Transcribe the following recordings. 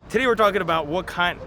Today we're talking about what kind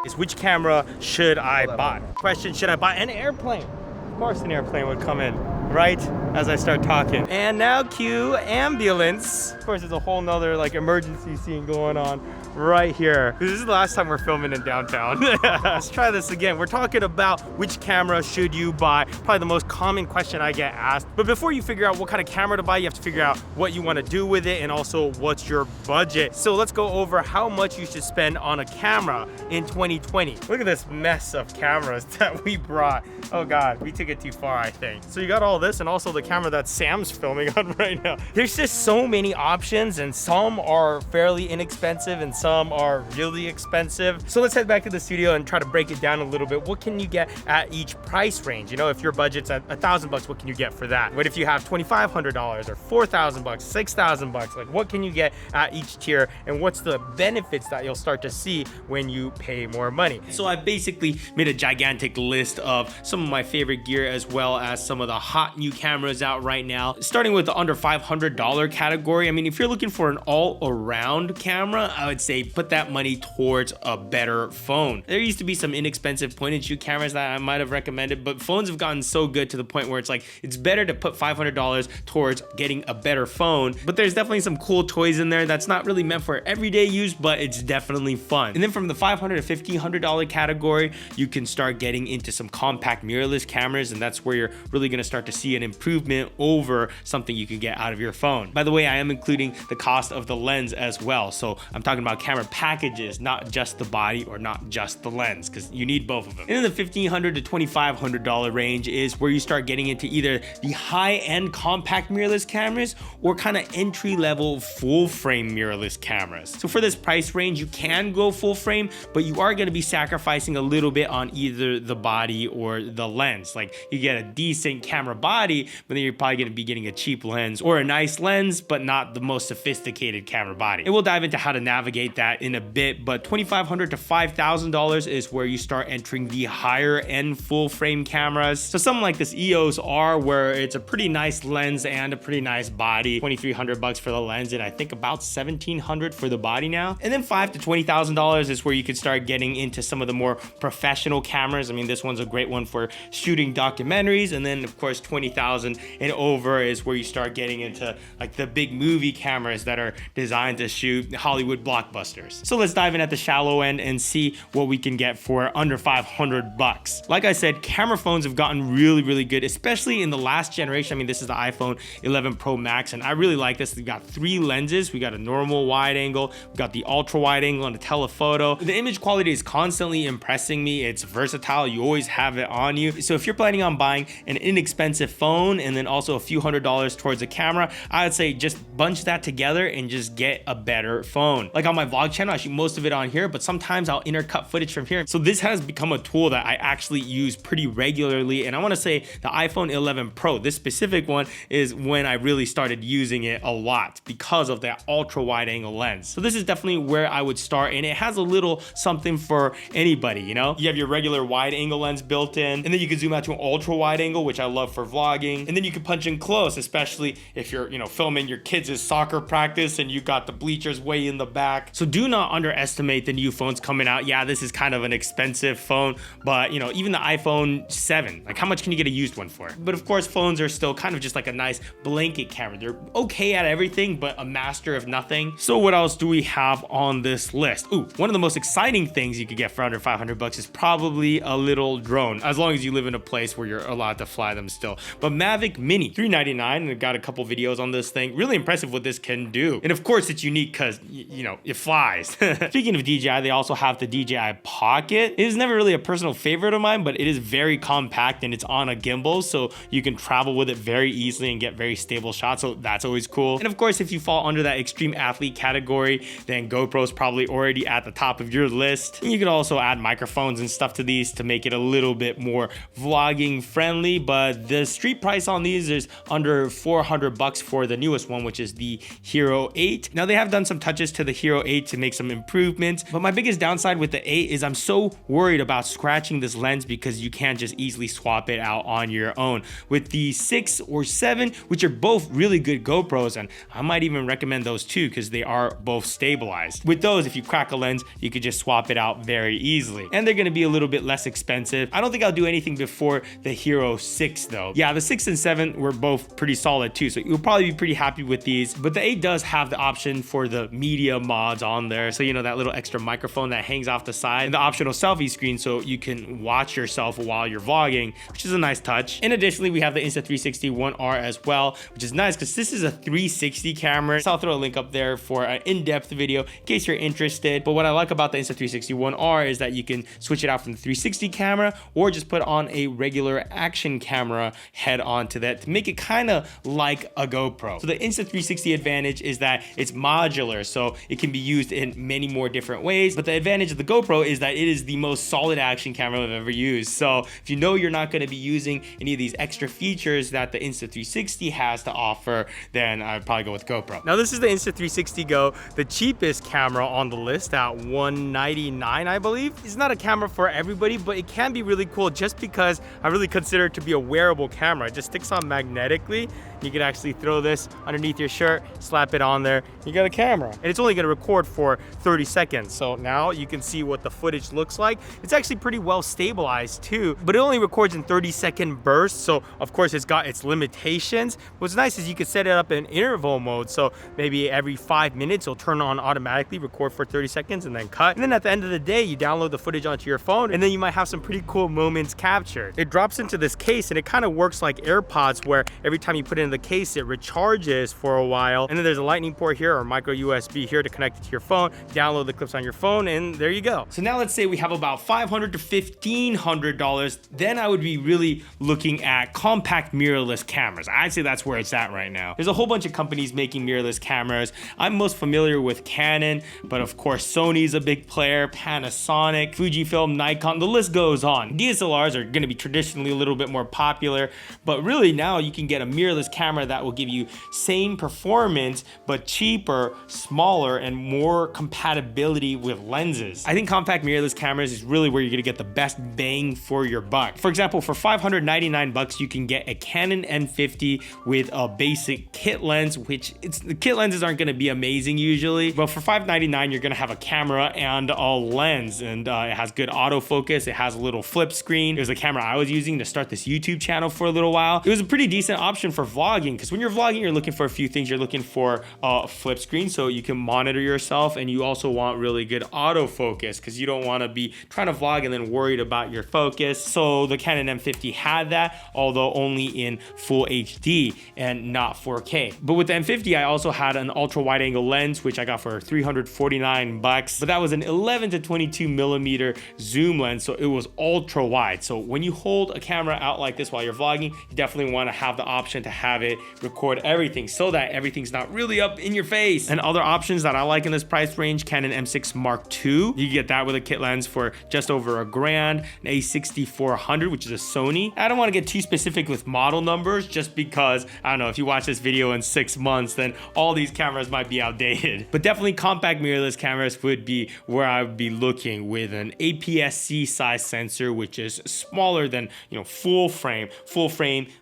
is which camera should I buy? Question, should I buy an airplane? Of course an airplane would come in right as I start talking. And now cue ambulance. Of course there's a whole nother like emergency scene going on right here. This is the last time we're filming in downtown. Let's try this again. We're talking about which camera should you buy. Probably the most common question I get asked. But before you figure out what kind of camera to buy, you have to figure out what you want to do with it and also what's your budget. So let's go over how much you should spend on a camera in 2020. Look at this mess of cameras that we brought. Oh God, we took it too far, I think. So you got all this and also the camera that Sam's filming on right now. There's just so many options and some are fairly inexpensive and some are really expensive. So let's head back to the studio and try to break it down a little bit. What can you get at each price range? You know, if your budget's at $1,000, what can you get for that? What if you have $2,500 or $4,000, $6,000? Like what can you get at each tier and what's the benefits that you'll start to see when you pay more money? So I basically made a gigantic list of some of my favorite gear as well as some of the hot new cameras out right now. Starting with the under $500 category. I mean, if you're looking for an all-around camera, I would say put that money towards a better phone. There used to be some inexpensive point and shoot cameras that I might have recommended, but phones have gotten so good to the point where it's like, it's better to put $500 towards getting a better phone. But there's definitely some cool toys in there that's not really meant for everyday use, but it's definitely fun. And then from the $500 to $1,500 category, you can start getting into some compact mirrorless cameras, and that's where you're really gonna start to see an improvement over something you can get out of your phone. By the way, I am including the cost of the lens as well. So I'm talking about camera packages, not just the body or not just the lens, because you need both of them. And in the $1,500 to $2,500 range is where you start getting into either the high-end compact mirrorless cameras or kind of entry-level full-frame mirrorless cameras. So for this price range, you can go full frame, but you are going to be sacrificing a little bit on either the body or the lens. Like you get a decent camera body, but then you're probably going to be getting a cheap lens or a nice lens, but not the most sophisticated camera body. And we'll dive into how to navigate that in a bit, but $2,500 to $5,000 is where you start entering the higher end full frame cameras. So something like this EOS R, where it's a pretty nice lens and a pretty nice body, $2,300 for the lens, and I think about $1,700 for the body now. And then $5,000 to $20,000 is where you can start getting into some of the more professional cameras. I mean, this one's a great one for shooting documentaries. And then of course, $20,000 and over is where you start getting into like the big movie cameras that are designed to shoot Hollywood blockbusters. So let's dive in at the shallow end and see what we can get for under $500. Like I said, camera phones have gotten really good, especially in the last generation. I mean, this is the iPhone 11 Pro Max, and I really like this. We've got 3 lenses. We got a normal wide angle, we got the ultra wide angle and a telephoto. The image quality is constantly impressing me. It's versatile. You always have it on you. So if you're planning on buying an inexpensive phone and then also a few $100s towards a camera, I would say just bunch that together and just get a better phone. Like on my vlog channel, I shoot most of it on here, but sometimes I'll intercut footage from here. So this has become a tool that I actually use pretty regularly. And I want to say the iPhone 11 Pro, this specific one, is when I really started using it a lot because of that ultra wide angle lens. So this is definitely where I would start, and it has a little something for anybody, you know? You have your regular wide angle lens built in, and then you can zoom out to an ultra wide angle, which I love for vlogging. And then you can punch in close, especially if you're, you know, filming your kids' soccer practice and you got the bleachers way in the back. So do not underestimate the new phones coming out. Yeah, this is kind of an expensive phone, but you know, even the iPhone 7, like how much can you get a used one for? But of course, phones are still kind of just like a nice blanket camera. They're okay at everything, but a master of nothing. So what else do we have on this list? Ooh, one of the most exciting things you could get for under $500 is probably a little drone, as long as you live in a place where you're allowed to fly them still. But Mavic Mini, $399, and I've got a couple videos on this thing. Really impressive what this can do. And of course, it's unique because, you know, it flies. Speaking of DJI, they also have the DJI Pocket. It is never really a personal favorite of mine, but it is very compact and it's on a gimbal, so you can travel with it very easily and get very stable shots, so that's always cool. And of course, if you fall under that extreme athlete category, then GoPro's probably already at the top of your list. And you can also add microphones and stuff to these to make it a little bit more vlogging friendly, but the street price on these is under $400 for the newest one, which is the Hero 8. Now they have done some touches to the Hero 8 8 to make some improvements. But my biggest downside with the 8 is I'm so worried about scratching this lens because you can't just easily swap it out on your own. With the 6 or 7, which are both really good GoPros, and I might even recommend those too because they are both stabilized. With those, if you crack a lens, you could just swap it out very easily. And they're gonna be a little bit less expensive. I don't think I'll do anything before the Hero 6 though. Yeah, the 6 and 7 were both pretty solid too, so you'll probably be pretty happy with these. But the 8 does have the option for the media mods on there. So you know, that little extra microphone that hangs off the side, and the optional selfie screen so you can watch yourself while you're vlogging, which is a nice touch. And additionally, we have the Insta360 ONE R as well, which is nice because this is a 360 camera. So I'll throw a link up there for an in-depth video in case you're interested. But what I like about the Insta360 ONE R is that you can switch it out from the 360 camera or just put on a regular action camera head onto that to make it kind of like a GoPro. So the Insta360 advantage is that it's modular, so it can be used in many more different ways. But the advantage of the GoPro is that it is the most solid action camera I've ever used. So if you know you're not going to be using any of these extra features that the Insta360 has to offer, then I'd probably go with GoPro. Now this is the Insta360 Go, the cheapest camera on the list at $199, I believe. It's not a camera for everybody, but it can be really cool just because I really consider it to be a wearable camera. It just sticks on magnetically. You can actually throw this underneath your shirt, slap it on there, you got a camera. And it's only gonna record for 30 seconds. So now you can see what the footage looks like. It's actually pretty well stabilized too, but it only records in 30-second bursts. So of course it's got its limitations. What's nice is you can set it up in interval mode. So maybe every 5 minutes it'll turn on automatically, record for 30 seconds and then cut. And then at the end of the day, you download the footage onto your phone and then you might have some pretty cool moments captured. It drops into this case and it kind of works like AirPods where every time you put it in the case, it recharges for a while. And then there's a lightning port here or micro USB here to connect it to your phone, download the clips on your phone, and there you go. So now let's say we have about $500 to $1,500. Then I would be really looking at compact mirrorless cameras. I'd say that's where it's at right now. There's a whole bunch of companies making mirrorless cameras. I'm most familiar with Canon, but of course Sony's a big player, Panasonic, Fujifilm, Nikon, the list goes on. DSLRs are gonna be traditionally a little bit more popular, but really now you can get a mirrorless camera that will give you same performance, but cheaper, smaller, and more compatibility with lenses. I think compact mirrorless cameras is really where you're gonna get the best bang for your buck. For example, for $599, you can get a Canon M50 with a basic kit lens, which the kit lenses aren't gonna be amazing usually, but for $599, you're gonna have a camera and a lens, and it has good autofocus, it has a little flip screen. It was the camera I was using to start this YouTube channel for a little while. It was a pretty decent option for vlogging, because when you're vlogging, you're looking for a few things. You're looking for a flip screen so you can monitor yourself, and you also want really good autofocus because you don't want to be trying to vlog and then worried about your focus. So the Canon M50 had that, although only in full HD and not 4K. But with the M50, I also had an ultra wide angle lens, which I got for $349, but that was an 11 to 22 millimeter zoom lens, so it was ultra wide. So when you hold a camera out like this while you're vlogging, you definitely want to have the option to have it record everything so that everything's not really up in your face. And other options that I like in this price range, Canon M6 Mark II, you get that with a kit lens for just over $1,000, an A6400, which is a Sony. I don't want to get too specific with model numbers just because, I don't know, if you watch this video in 6 months, then all these cameras might be outdated. But definitely compact mirrorless cameras would be where I would be looking, with an APS-C size sensor, which is smaller than, you know, full frame,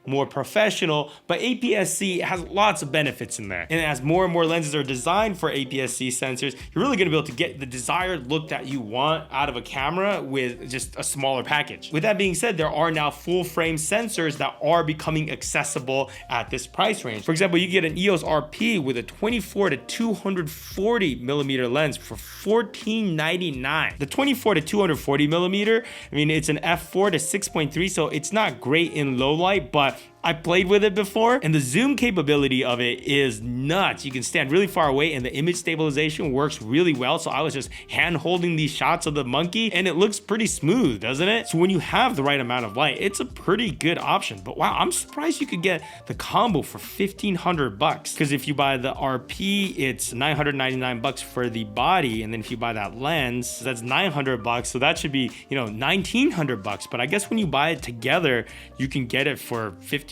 more professional, but APS-C has lots of benefits in there. And as more and more lenses are designed for APS-C sensors, you're really gonna be able to get the desired look that you want out of a camera with just a smaller package. With that being said, there are now full frame sensors that are becoming accessible at this price range. For example, you get an EOS RP with a 24 to 240 millimeter lens for $1499. The 24 to 240 millimeter, I mean, it's an f4 to 6.3, so it's not great in low light, but I played with it before, and the zoom capability of it is nuts. You can stand really far away and the image stabilization works really well. So I was just hand holding these shots of the monkey and it looks pretty smooth, doesn't it? So when you have the right amount of light, it's a pretty good option. But wow, I'm surprised you could get the combo for $1,500, because if you buy the RP, it's $999 for the body. And then if you buy that lens, that's $900. So that should be, you know, $1,900. But I guess when you buy it together, you can get it for $1,500.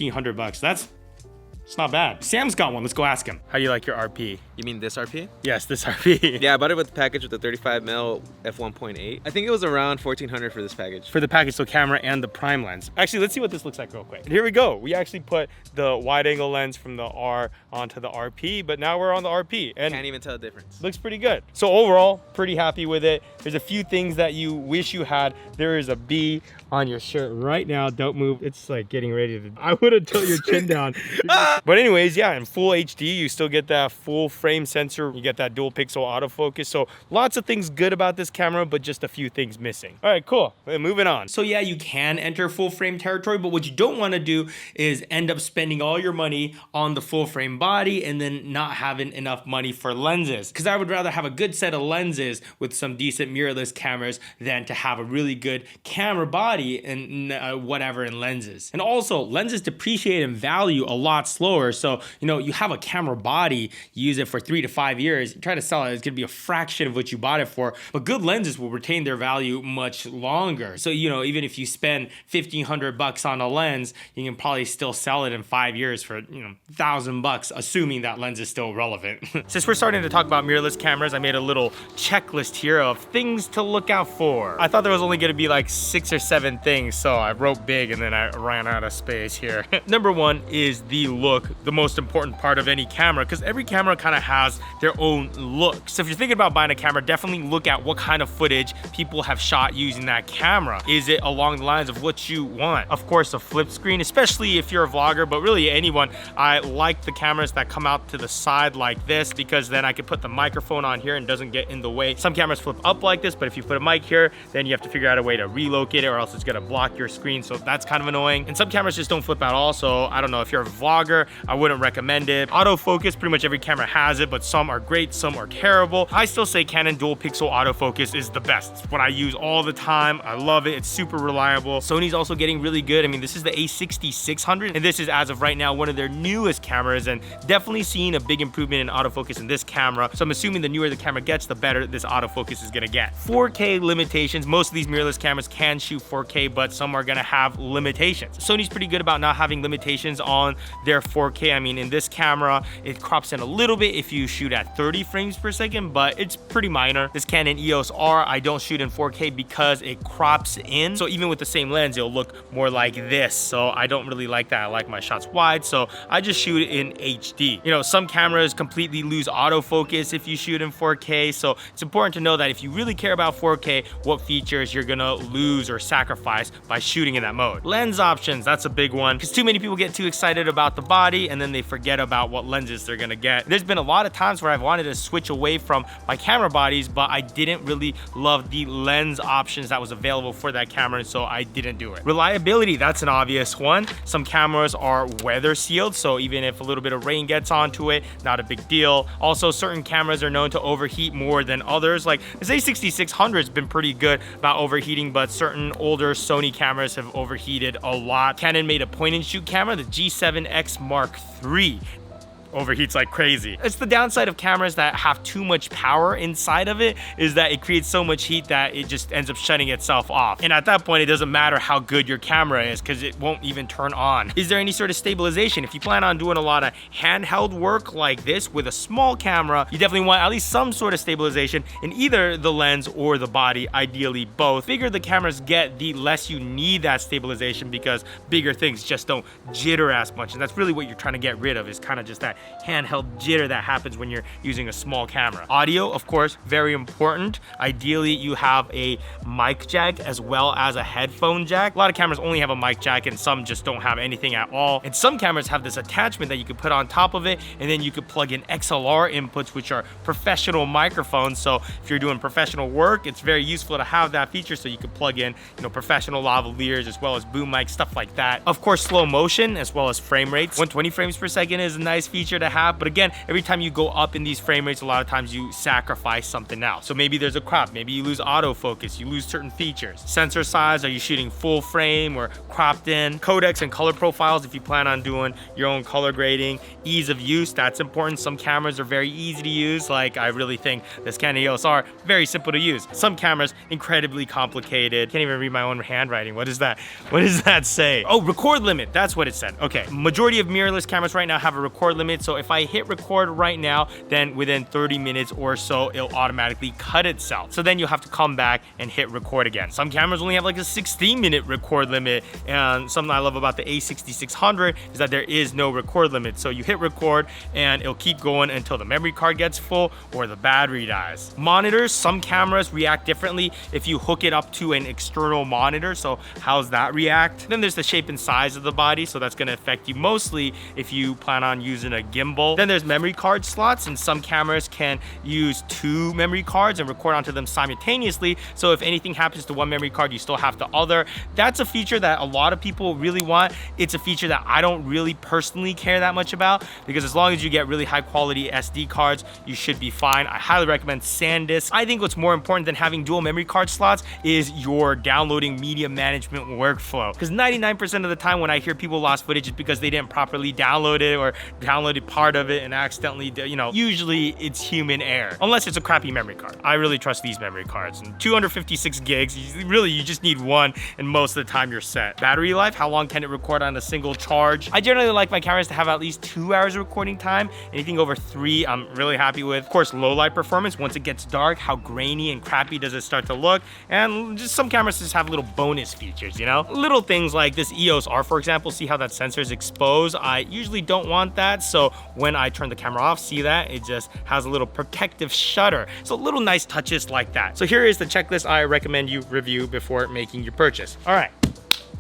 It's not bad. Sam's got one. Let's go ask him. How do you like your RP? You mean this RP? Yes, this RP. Yeah, I bought it with the package with the 35mm f1.8. I think it was around $1,400 for this package. For the package, so camera and the prime lens. Actually, let's see what this looks like real quick. And here we go. We actually put the wide angle lens from the R onto the RP, but now we're on the RP. And can't even tell the difference. Looks pretty good. So overall, pretty happy with it. There's a few things that you wish you had. There is a B on your shirt right now. Don't move. It's like getting ready to, I would have tilt your chin down. But anyways, yeah, in full HD, you still get that full frame sensor. You get that dual pixel autofocus. So lots of things good about this camera, but just a few things missing. All right, cool. Moving on. So yeah, you can enter full frame territory, but what you don't want to do is end up spending all your money on the full frame body and then not having enough money for lenses. Because I would rather have a good set of lenses with some decent mirrorless cameras than to have a really good camera body and whatever in lenses. And also, lenses depreciate in value a lot slower. So, you know, you have a camera body, you use it for 3 to 5 years, you try to sell it, it's gonna be a fraction of what you bought it for. But good lenses will retain their value much longer. So, you know, even if you spend $1,500 on a lens, you can probably still sell it in 5 years for, you know, $1,000, assuming that lens is still relevant. Since we're starting to talk about mirrorless cameras, I made a little checklist here of things to look out for. I thought there was only gonna be like 6 or 7 things, so I wrote big and then I ran out of space here. Number one is the look, the most important part of any camera, because every camera kind of has their own look. So if you're thinking about buying a camera, definitely look at what kind of footage people have shot using that camera. Is it along the lines of what you want? Of course, a flip screen, especially if you're a vlogger, but really anyone. I like the cameras that come out to the side like this, because then I can put the microphone on here and it doesn't get in the way. Some cameras flip up like this, but if you put a mic here, then you have to figure out a way to relocate it, or else it's gonna block your screen, so that's kind of annoying. And some cameras just don't flip at all, so I don't know, if you're a vlogger, I wouldn't recommend it. Autofocus, pretty much every camera has it, but some are great, some are terrible. I still say Canon dual pixel autofocus is the best. It's what I use all the time. I love it. It's super reliable. Sony's also getting really good. I mean, this is the a6600, and this is, as of right now, one of their newest cameras, and definitely seeing a big improvement in autofocus in this camera. So I'm assuming the newer the camera gets, the better this autofocus is gonna get. 4K limitations. Most of these mirrorless cameras can shoot 4K, but some are gonna have limitations. Sony's pretty good about not having limitations on their 4K. I mean, in this camera, it crops in a little bit if you shoot at 30 frames per second, but it's pretty minor. This Canon EOS R, I don't shoot in 4K because it crops in. So even with the same lens, it'll look more like this. So I don't really like that. I like my shots wide, so I just shoot it in HD. You know, some cameras completely lose autofocus if you shoot in 4K, so it's important to know that if you really care about 4K, what features you're gonna lose or sacrifice by shooting in that mode. Lens options, that's a big one, because too many people get too excited about the body and then they forget about what lenses they're gonna get. There's been a lot of times where I've wanted to switch away from my camera bodies, but I didn't really love the lens options that was available for that camera, and so I didn't do it. Reliability, that's an obvious one. Some cameras are weather sealed, so even if a little bit of rain gets onto it, not a big deal. Also, certain cameras are known to overheat more than others. Like this a6600 has been pretty good about overheating, but certain older Sony cameras have overheated a lot. Canon made a point and shoot camera, the G7X Mark III. Overheats like crazy. It's the downside of cameras that have too much power inside of it, is that it creates so much heat that it just ends up shutting itself off. And at that point, it doesn't matter how good your camera is, because it won't even turn on. Is there any sort of stabilization? If you plan on doing a lot of handheld work like this with a small camera, you definitely want at least some sort of stabilization in either the lens or the body, ideally both. The bigger the cameras get, the less you need that stabilization, because bigger things just don't jitter as much. And that's really what you're trying to get rid of, is kind of just that handheld jitter that happens when you're using a small camera. Audio, of course, very important. Ideally, you have a mic jack as well as a headphone jack. A lot of cameras only have a mic jack, and some just don't have anything at all. And some cameras have this attachment that you can put on top of it, and then you could plug in XLR inputs, which are professional microphones. So if you're doing professional work, it's very useful to have that feature, so you can plug in, you know, professional lavaliers as well as boom mics, stuff like that. Of course, slow motion as well as frame rates. 120 frames per second is a nice feature to have, but again, every time you go up in these frame rates, a lot of times you sacrifice something else. So maybe there's a crop, maybe you lose autofocus, you lose certain features. Sensor size, are you shooting full frame or cropped in? Codecs and color profiles, if you plan on doing your own color grading. Ease of use, that's important. Some cameras are very easy to use, like I really think this Canon EOS R, very simple to use. Some cameras, incredibly complicated. Can't even read my own handwriting. What is that? What does that say? Oh, record limit, that's what it said. Okay, majority of mirrorless cameras right now have a record limit. limit. So if I hit record right now, then within 30 minutes or so, it'll automatically cut itself. So then you'll have to come back and hit record again. Some cameras only have like a 16-minute record limit. And something I love about the A6600 is that there is no record limit. So you hit record and it'll keep going until the memory card gets full or the battery dies. Monitors, some cameras react differently if you hook it up to an external monitor. So how's that react? Then there's the shape and size of the body. So that's gonna affect you mostly if you plan on using a gimbal. Then there's memory card slots, and some cameras can use 2 memory cards and record onto them simultaneously. So if anything happens to one memory card, you still have the other. That's a feature that a lot of people really want. It's a feature that I don't really personally care that much about, because as long as you get really high quality SD cards, you should be fine. I highly recommend SanDisk. I think what's more important than having dual memory card slots is your downloading media management workflow. Because 99% of the time when I hear people lost footage, it's because they didn't properly download it or downloaded part of it and accidentally, usually it's human error. Unless it's a crappy memory card. I really trust these memory cards. And 256 gigs, you just need one, and most of the time you're set. Battery life, how long can it record on a single charge? I generally like my cameras to have at least 2 hours of recording time. Anything over 3, I'm really happy with. Of course, low light performance. Once it gets dark, how grainy and crappy does it start to look? And just some cameras just have little bonus features, Little things like this EOS R, for example, see how that sensor is exposed? I usually don't want that. So when I turn the camera off, see that? It just has a little protective shutter. So little nice touches like that. So here is the checklist I recommend you review before making your purchase. All right.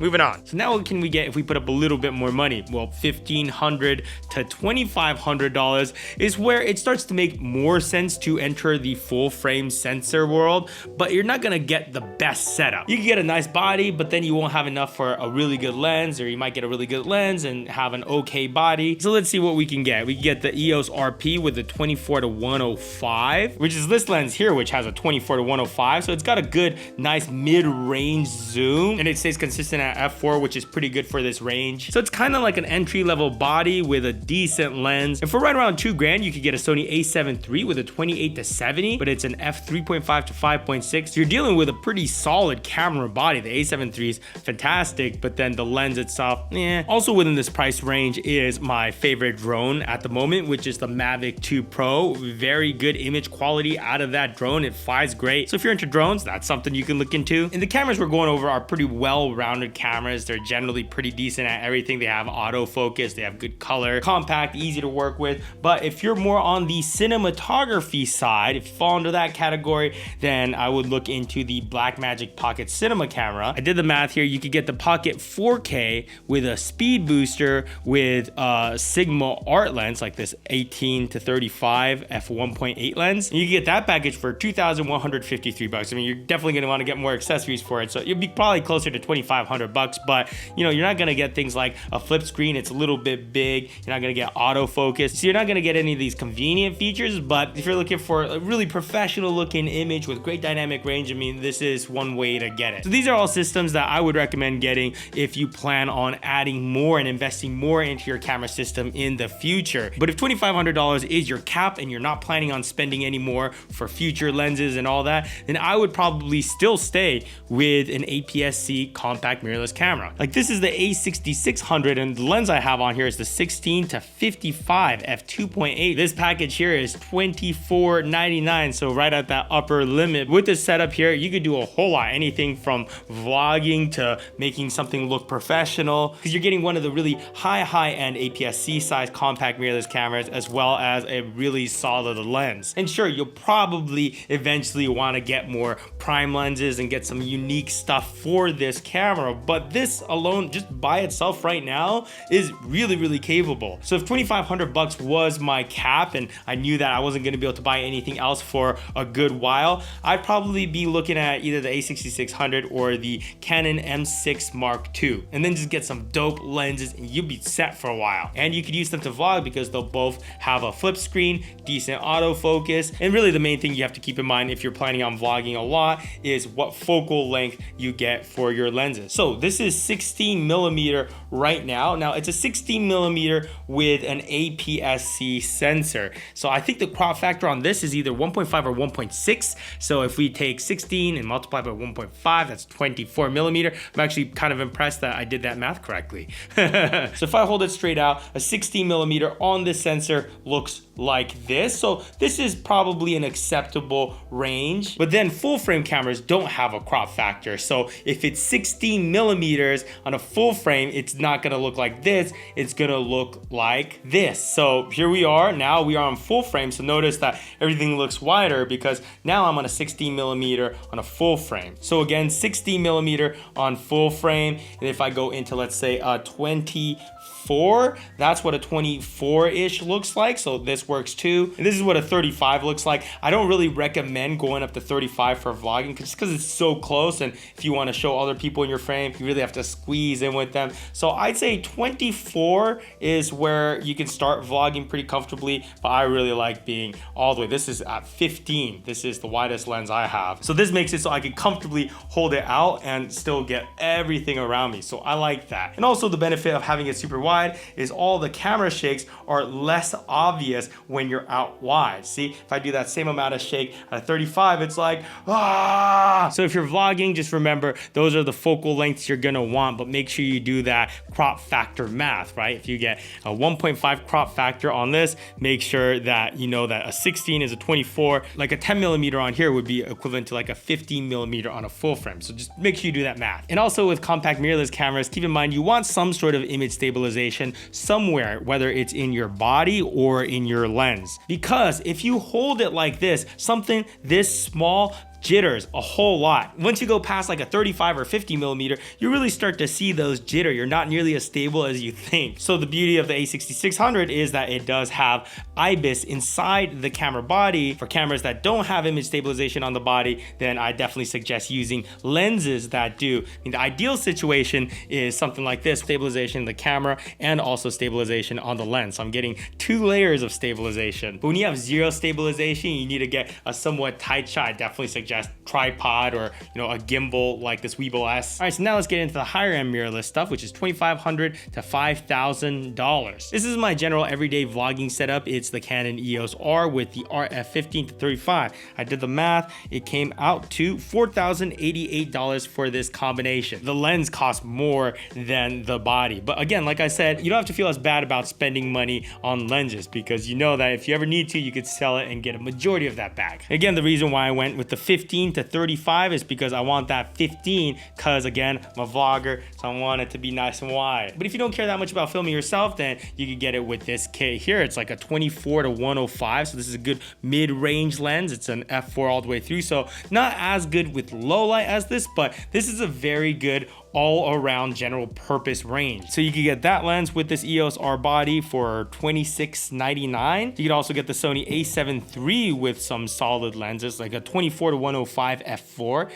Moving on. So now what can we get if we put up a little bit more money? Well, $1,500 to $2,500 is where it starts to make more sense to enter the full frame sensor world, but you're not gonna get the best setup. You can get a nice body, but then you won't have enough for a really good lens, or you might get a really good lens and have an okay body. So let's see what we can get. We can get the EOS RP with a 24 to 105, which is this lens here, which has a 24 to 105. So it's got a good, nice mid-range zoom, and it stays consistent at f4, which is pretty good for this range. So it's kind of like an entry-level body with a decent lens. And for right around $2,000, you could get a Sony a7 III with a 28 to 70, but it's an f3.5 to 5.6. So you're dealing with a pretty solid camera body. The a7 III is fantastic, but then the lens itself, Also within this price range is my favorite drone at the moment, which is the Mavic 2 Pro. Very good image quality out of that drone. It flies great. So if you're into drones, that's something you can look into. And the cameras we're going over are pretty well-rounded cameras. They're generally pretty decent at everything. They have autofocus, they have good color, compact, easy to work with. But if you're more on the cinematography side, if you fall into that category, then I would look into the Blackmagic Pocket Cinema camera. I did the math here. You could get the Pocket 4K with a speed booster with a Sigma art lens, like this 18 to 35 f1.8 lens. And you can get that package for $2,153. I mean, you're definitely going to want to get more accessories for it. So you'll be probably closer to $2,500, but you're not gonna get things like a flip screen. It's a little bit big. You're not gonna get autofocus. So you're not gonna get any of these convenient features, but if you're looking for a really professional looking image with great dynamic range, I mean, this is one way to get it. So these are all systems that I would recommend getting if you plan on adding more and investing more into your camera system in the future. But if $2,500 is your cap and you're not planning on spending any more for future lenses and all that, then I would probably still stay with an APS-C compact mirrorless camera. Like this is the A6600, and the lens I have on here is the 16 to 55 f2.8. This package here is $24.99, so right at that upper limit. With this setup here, you could do a whole lot, anything from vlogging to making something look professional, because you're getting one of the really high-end APS-C size compact mirrorless cameras, as well as a really solid lens. And sure, you'll probably eventually want to get more prime lenses and get some unique stuff for this camera, but this alone, just by itself right now, is really capable. So if $2,500 was my cap and I knew that I wasn't going to be able to buy anything else for a good while, I'd probably be looking at either the A6600 or the Canon M6 Mark II, and then just get some dope lenses and you'll be set for a while. And you could use them to vlog because they'll both have a flip screen, decent autofocus, and really the main thing you have to keep in mind if you're planning on vlogging a lot about is what focal length you get for your lenses. So this is 16 millimeter right now. Now it's a 16 millimeter with an APS-C sensor. So I think the crop factor on this is either 1.5 or 1.6. So if we take 16 and multiply by 1.5, that's 24 millimeter. I'm actually kind of impressed that I did that math correctly. So if I hold it straight out, a 16 millimeter on this sensor looks like this. So this is probably an acceptable range. But then full frame cameras don't have a crop factor. So if it's 16 millimeters on a full frame, it's not gonna look like this. It's gonna look like this. So here we are. Now we are on full frame. So notice that everything looks wider because now I'm on a 16 millimeter on a full frame. So again, 16 millimeter on full frame. And if I go into, let's say, a 24, that's what a 24-ish looks like. So this works too. And this is what a 35 looks like. I don't really recommend going up to 35 for vlogging just because it's so close. And if you want to show other people in your frame, you really have to squeeze in with them. So I'd say 24 is where you can start vlogging pretty comfortably, but I really like being all the way. This is at 15. This is the widest lens I have. So this makes it so I can comfortably hold it out and still get everything around me. So I like that. And also the benefit of having it super wide is all the camera shakes are less obvious when you're out wide. See, if I do that same amount of shake at 35, it's like, ah! So if you're vlogging, just remember, those are the focal lengths you're gonna want, but make sure you do that crop factor math, right? If you get a 1.5 crop factor on this, make sure that you know that a 16 is a 24, like a 10 millimeter on here would be equivalent to like a 15 millimeter on a full frame. So just make sure you do that math. And also with compact mirrorless cameras, keep in mind, you want some sort of image stabilization somewhere, whether it's in your body or in your lens. Because if you hold it like this, something this small jitters a whole lot. Once you go past like a 35 or 50 millimeter, you really start to see those jitter. You're not nearly as stable as you think. So the beauty of the A6600 is that it does have IBIS inside the camera body. For cameras that don't have image stabilization on the body, then I definitely suggest using lenses that do. I mean, the ideal situation is something like this, stabilization in the camera and also stabilization on the lens. So I'm getting 2 layers of stabilization. But when you have 0 stabilization, you need to get a somewhat tight shot. I definitely suggest tripod or a gimbal like this Weebill S. All right, so now let's get into the higher end mirrorless stuff, which is $2,500 to $5,000. This is my general everyday vlogging setup. It's the Canon EOS R with the RF15 to 35. I did the math. It came out to $4,088 for this combination. The lens costs more than the body. But again, like I said, you don't have to feel as bad about spending money on lenses because you know that if you ever need to, you could sell it and get a majority of that back. Again, the reason why I went with the 15 to 35 is because I want that 15 because again, I'm a vlogger, so I want it to be nice and wide. But if you don't care that much about filming yourself, then you can get it with this kit here. It's like a 24 to 105. So this is a good mid-range lens. It's an f4 all the way through. So not as good with low light as this, but this is a very good all-around general purpose range. So you can get that lens with this EOS R body for $26.99. You could also get the Sony a7 III with some solid lenses, like a 24 to 105 f4.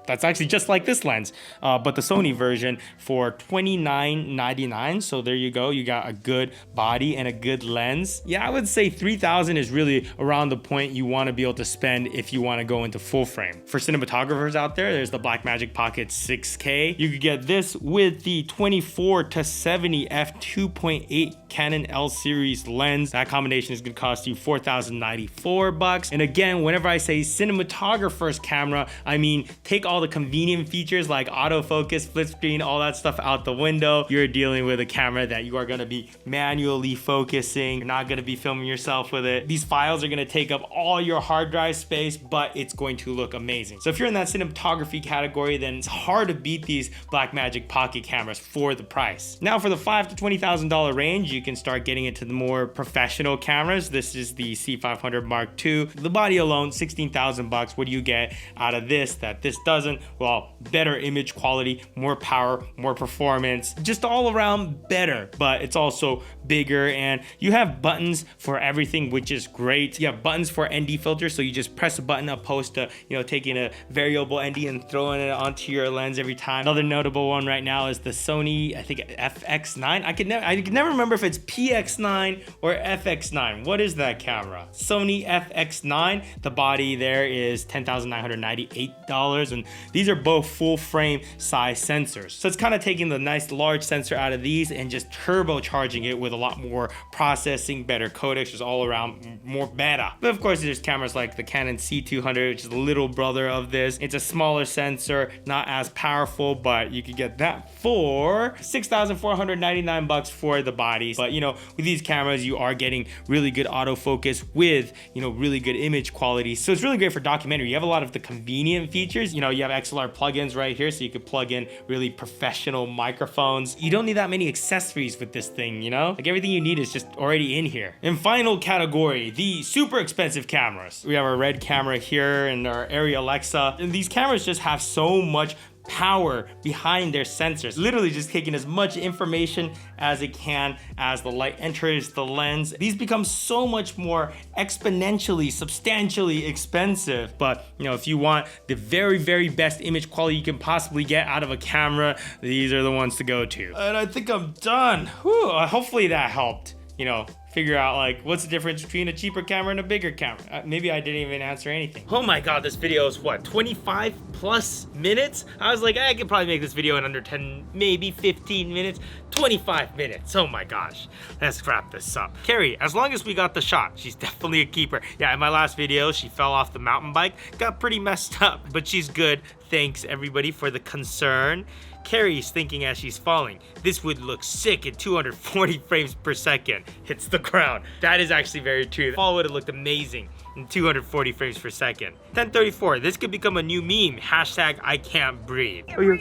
That's actually just like this lens, but the Sony version for $29.99. So there you go. You got a good body and a good lens. Yeah, I would say $3,000 is really around the point you want to be able to spend if you want to go into full frame. For cinematographers out there, there's the Blackmagic Pocket 6K. You could get this with the 24 to 70 f2.8 Canon L series lens. That combination is going to cost you $4,094. And again, whenever I say cinematographer's camera, I mean take all the convenient features like autofocus, flip screen, all that stuff out the window. You're dealing with a camera that you are going to be manually focusing. You're not going to be filming yourself with it. These files are going to take up all your hard drive space, but it's going to look amazing. So if you're in that cinematography category, then it's hard to beat these Blackmagic Pocket cameras for the price. Now for the $5,000 to $20,000 range, you can start getting into the more professional cameras. This is the C500 Mark II. The body alone, $16,000. What do you get out of this that this doesn't? Well, better image quality, more power, more performance, just all around better, but it's also bigger and you have buttons for everything, which is great. You have buttons for ND filters, so you just press a button opposed to, taking a variable ND and throwing it onto your lens every time. Another notable one right now is the Sony, I think FX9. I could never remember if it's PX9 or FX9. What is that camera? Sony FX9. The body there is $10,998, and these are both full frame size sensors. So it's kind of taking the nice large sensor out of these and just turbocharging it with a lot more processing, better codecs, just all around more better. But of course, there's cameras like the Canon C200, which is the little brother of this. It's a smaller sensor, not as powerful, but you could get that for $6,499 for the bodies. But you know, with these cameras, you are getting really good autofocus with, you know, really good image quality. So it's really great for documentary. You have a lot of the convenient features. You know, you have XLR plugins right here, so you could plug in really professional microphones. You don't need that many accessories with this thing, you know? Like everything you need is just already in here. In final category, the super expensive cameras. We have our Red camera here and our Arri Alexa. And these cameras just have so much power behind their sensors, literally just taking as much information as it can as the light enters the lens. These become so much more exponentially, substantially expensive. But you know, if you want the very, very best image quality you can possibly get out of a camera, these are the ones to go to. And I think I'm done. Whew, hopefully that helped, you know, figure out like what's the difference between a cheaper camera and a bigger camera. Maybe I didn't even answer anything. Oh my god, this video is what, 25 plus minutes? I was like, I could probably make this video in under 10, maybe 15 minutes. 25 minutes, oh my gosh. Let's wrap this up. Carrie, as long as we got the shot, she's definitely a keeper. Yeah, in my last video, she fell off the mountain bike, got pretty messed up, but she's good. Thanks everybody for the concern. Carrie's thinking as she's falling, this would look sick at 240 frames per second. Hits the ground. That is actually very true. The fall would have looked amazing in 240 frames per second. 1034, this could become a new meme. Hashtag I can't breathe. Oh, you're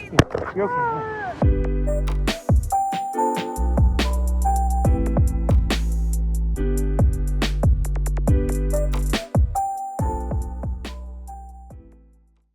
okay.